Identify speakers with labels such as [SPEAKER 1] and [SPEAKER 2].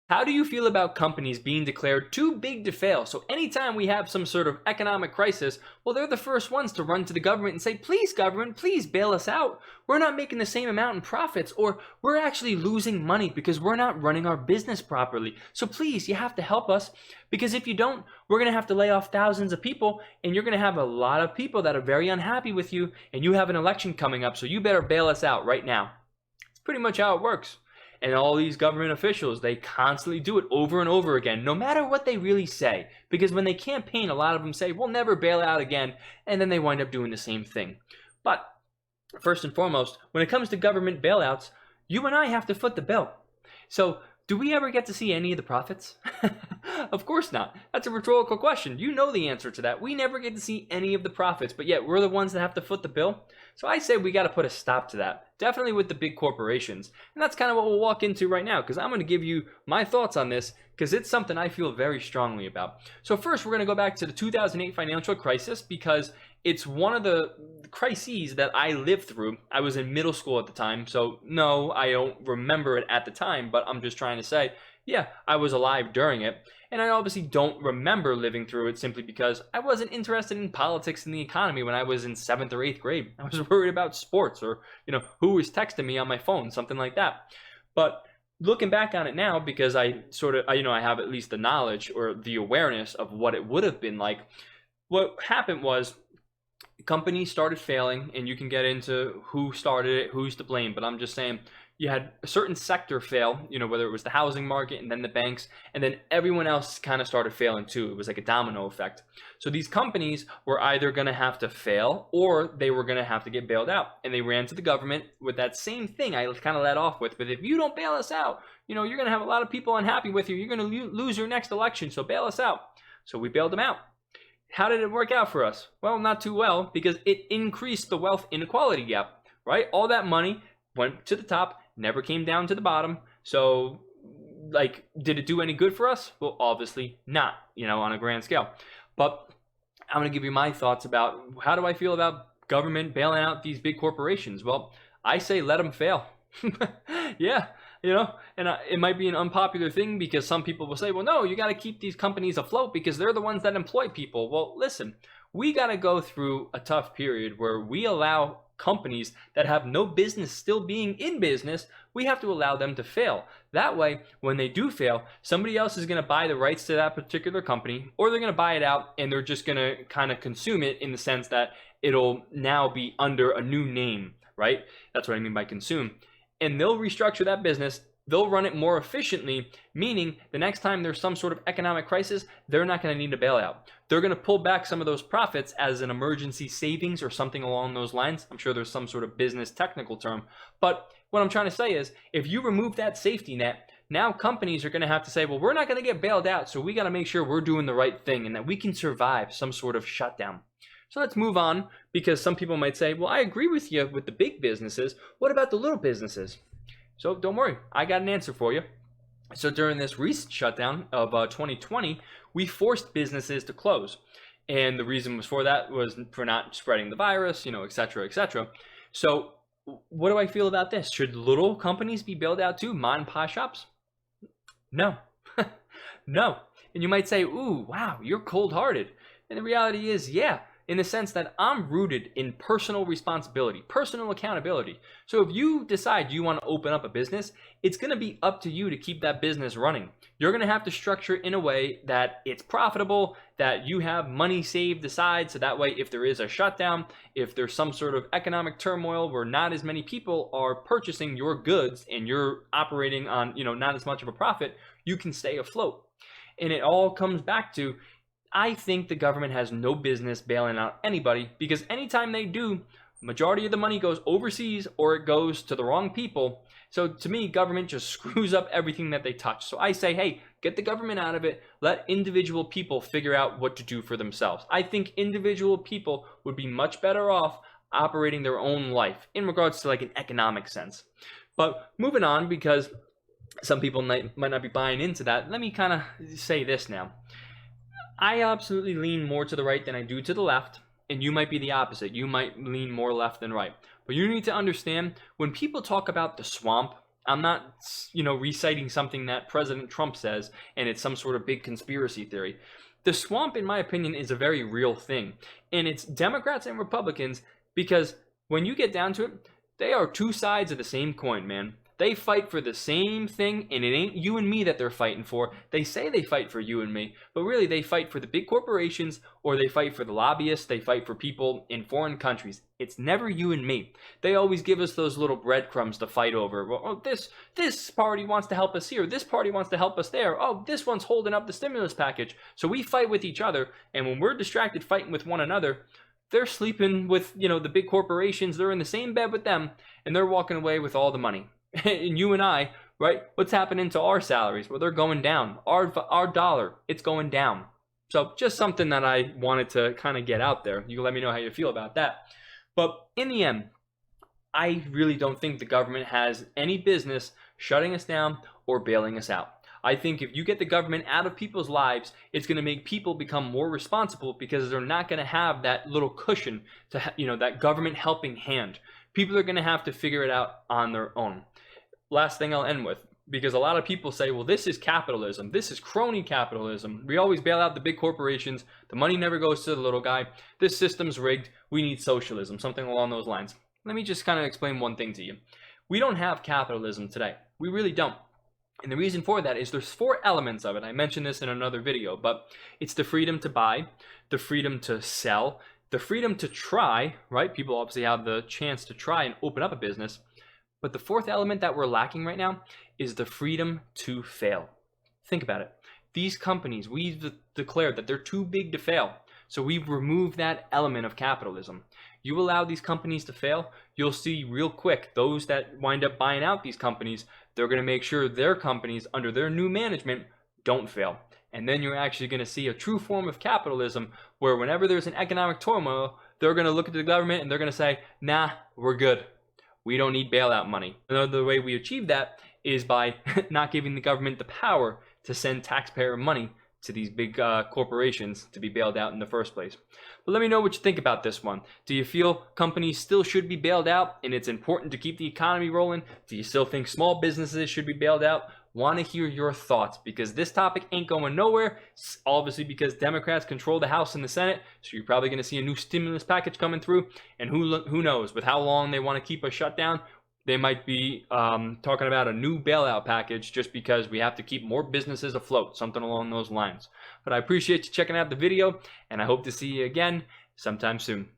[SPEAKER 1] How do you feel about companies being declared too big to fail? So anytime we have some sort of economic crisis, well, they're the first ones to run to the government and say, please, government, please bail us out. We're not making the same amount in profits, or we're actually losing money because we're not running our business properly. So please, you have to help us, because if you don't, we're going to have to lay off thousands of people, and you're going to have a lot of people that are very unhappy with you, and you have an election coming up, so you better bail us out right now. It's pretty much how it works. And all these government officials, they constantly do it over and over again, no matter what they really say. Because when they campaign, a lot of them say, we'll never bail out again, and then they wind up doing the same thing. But first and foremost, when it comes to government bailouts, you and I have to foot the bill. So do we ever get to see any of the profits? Of course not. That's a rhetorical question. You know the answer to that. We never get to see any of the profits, but yet we're the ones that have to foot the bill. So I say we got to put a stop to that. Definitely with the big corporations. And that's kind of what we'll walk into right now, because I'm going to give you my thoughts on this, because it's something I feel very strongly about. So first, we're going to go back to the 2008 financial crisis, because it's one of the crises that I lived through. I was in middle school at the time, so no, I don't remember it at the time, but I'm just trying to say, yeah, I was alive during it. And I obviously don't remember living through it simply because I wasn't interested in politics and the economy when I was in 7th or 8th grade. I was worried about sports, or, who was texting me on my phone, something like that. But looking back on it now, because I have at least the knowledge or the awareness of what it would have been like, what happened was companies started failing, and you can get into who started it, who's to blame, but I'm just saying you had a certain sector fail, whether it was the housing market and then the banks, and then everyone else kind of started failing too. It was like a domino effect. So these companies were either going to have to fail, or they were going to have to get bailed out. And they ran to the government with that same thing I kind of led off with. But if you don't bail us out, you're going to have a lot of people unhappy with you. You're going to lose your next election. So bail us out. So we bailed them out. How did it work out for us? Well, not too well, because it increased the wealth inequality gap, right? All that money went to the top, never came down to the bottom. So, did it do any good for us? Well, obviously not, on a grand scale. But I'm going to give you my thoughts about how do I feel about government bailing out these big corporations. Well, I say let them fail. Yeah, and it might be an unpopular thing, because some people will say, well, no, you got to keep these companies afloat because they're the ones that employ people. Well, listen, we got to go through a tough period where we allow companies that have no business still being in business, we have to allow them to fail. That way, when they do fail, somebody else is going to buy the rights to that particular company, or they're going to buy it out and they're just going to kind of consume it in the sense that it'll now be under a new name, right? That's what I mean by consume. And they'll restructure that business. They'll run it more efficiently, meaning the next time there's some sort of economic crisis, they're not going to need a bailout. They're going to pull back some of those profits as an emergency savings or something along those lines. I'm sure there's some sort of business technical term. But what I'm trying to say is, if you remove that safety net, now companies are going to have to say, well, we're not going to get bailed out, so we got to make sure we're doing the right thing and that we can survive some sort of shutdown. So let's move on, because some people might say, well, I agree with you with the big businesses. What about the little businesses? So don't worry, I got an answer for you. So during this recent shutdown of 2020, we forced businesses to close. And the reason was for that was for not spreading the virus, et cetera, et cetera. So what do I feel about this? Should little companies be bailed out too? Mom and pop shops? No. No. And you might say, ooh, wow, you're cold-hearted. And the reality is, yeah, in the sense that I'm rooted in personal responsibility, personal accountability. So if you decide you want to open up a business, it's going to be up to you to keep that business running. You're going to have to structure it in a way that it's profitable, that you have money saved aside, so that way if there is a shutdown, if there's some sort of economic turmoil where not as many people are purchasing your goods and you're operating on, not as much of a profit, you can stay afloat. And it all comes back to, I think the government has no business bailing out anybody, because anytime they do, majority of the money goes overseas or it goes to the wrong people. So to me, government just screws up everything that they touch. So I say, hey, get the government out of it. Let individual people figure out what to do for themselves. I think individual people would be much better off operating their own life in regards to an economic sense. But moving on, because some people might not be buying into that, let me kind of say this now. I absolutely lean more to the right than I do to the left, and you might be the opposite. You might lean more left than right. But you need to understand, when people talk about the swamp, I'm not, reciting something that President Trump says and it's some sort of big conspiracy theory. The swamp, in my opinion, is a very real thing. And it's Democrats and Republicans because when you get down to it, they are two sides of the same coin, man. They fight for the same thing, and it ain't you and me that they're fighting for. They say they fight for you and me, but really they fight for the big corporations, or they fight for the lobbyists, they fight for people in foreign countries. It's never you and me. They always give us those little breadcrumbs to fight over. Well, oh, this party wants to help us here, this party wants to help us there. Oh, this one's holding up the stimulus package. So we fight with each other, and when we're distracted fighting with one another, they're sleeping with, the big corporations. They're in the same bed with them, and they're walking away with all the money. And you and I, right? What's happening to our salaries? Well, they're going down. Our dollar, it's going down. So just something that I wanted to kind of get out there. You can let me know how you feel about that. But in the end, I really don't think the government has any business shutting us down or bailing us out. I think if you get the government out of people's lives, it's going to make people become more responsible because they're not going to have that little cushion to, that government helping hand. People are going to have to figure it out on their own. Last thing I'll end with, because a lot of people say, well, this is capitalism. This is crony capitalism. We always bail out the big corporations. The money never goes to the little guy. This system's rigged. We need socialism, something along those lines. Let me just kind of explain one thing to you. We don't have capitalism today. We really don't. And the reason for that is there's 4 elements of it. I mentioned this in another video, but it's the freedom to buy, the freedom to sell, the freedom to try, right? People obviously have the chance to try and open up a business. But the 4th element that we're lacking right now is the freedom to fail. Think about it. These companies, we've declared that they're too big to fail. So we've removed that element of capitalism. You allow these companies to fail, you'll see real quick, those that wind up buying out these companies, they're going to make sure their companies under their new management don't fail. And then you're actually going to see a true form of capitalism where whenever there's an economic turmoil, they're going to look at the government and they're going to say, nah, we're good. We don't need bailout money. Another way we achieve that is by not giving the government the power to send taxpayer money to these big corporations to be bailed out in the first place. But let me know what you think about this one. Do you feel companies still should be bailed out and it's important to keep the economy rolling? Do you still think small businesses should be bailed out? Want to hear your thoughts because this topic ain't going nowhere. Obviously because Democrats control the House and the Senate, so you're probably going to see a new stimulus package coming through. And who knows with how long they want to keep us shut down. They might be talking about a new bailout package just because we have to keep more businesses afloat, something along those lines. But I appreciate you checking out the video, and I hope to see you again sometime soon.